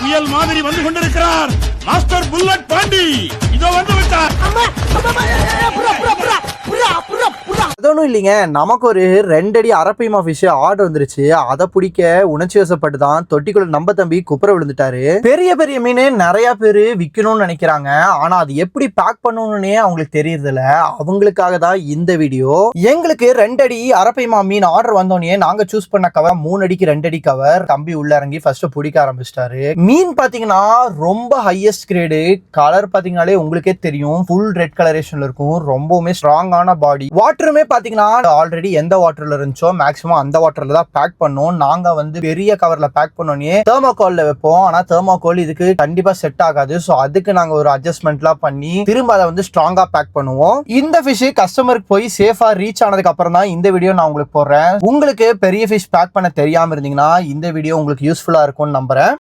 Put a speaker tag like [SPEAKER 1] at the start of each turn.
[SPEAKER 1] புயல் மாதிரி வந்து கொண்டிருக்கிறார் மாஸ்டர் புல்லட் பாண்டி. இதோ வந்து விட்டார்.
[SPEAKER 2] அதொன்னும் இல்லைங்க, நமக்கு ஒரு 2 அடி அரப்பைமா ஃபிஷ் ஆர்டர் வந்துருச்சு. அதை பிடிக்க உணர்ச்சி வசப்பட்டு தான் தொட்டிக்குள்ள நம்ம தம்பி குப்புற விழுந்துட்டாரு. பெரிய பெரிய மீன் நிறைய பேரு விற்கணும்னு நினைக்கிறாங்க, ஆனா அது எப்படி பேக் பண்ணணும்னே அவங்களுக்கு தெரியறதில்ல. அவங்களுக்காக தான் இந்த வீடியோ. எங்களுக்கு 2 அடி அரப்பைமா மீன் ஆர்டர் வந்தோடனே நாங்க சூஸ் பண்ண கவர் 3 அடிக்கு 2 அடி கவர். தம்பி உள்ள இறங்கி ஃபர்ஸ்ட் பிடிக்க ஆரம்பிச்சிட்டாரு. மீன் பாத்தீங்கன்னா ரொம்ப ஹையஸ்ட் கிரேடு. கலர் பாத்தீங்கன்னாலே உங்களுக்கே தெரியும், ஃபுல் ரெட் கலரேஷன்ல இருக்கும். ரொம்பவுமே ஸ்ட்ராங்கான பாடி. வாட்டருமே பாத்தீங்கன்னா ஆல்ரெடி எந்த வாட்டர்ல இருந்துச்சோ மேக்ஸிமம் அந்த வாட்டர்ல தான் பேக் பண்ணோம். நாங்க வந்து பெரிய கவர்ல பேக் பண்ணோன்னே தெர்மோகால்ல வைப்போம். ஆனா தெர்மோகால் இதுக்கு கண்டிப்பா செட் ஆகாது. சோ அதுக்கு நாங்க ஒரு அட்ஜஸ்ட்மெண்ட்லாம் பண்ணி திரும்ப அதை வந்து ஸ்ட்ராங்கா பேக் பண்ணுவோம். இந்த ஃபிஷ் கஸ்டமருக்கு போய் சேஃபா ரீச் ஆனதுக்கு அப்புறம் தான் இந்த வீடியோ நான் உங்களுக்கு போடுறேன். உங்களுக்கு பெரிய ஃபிஷ் பேக் பண்ண தெரியாம இருந்தீங்கன்னா இந்த வீடியோ உங்களுக்கு யூஸ்ஃபுல்லா இருக்கும்னு நம்புறேன்.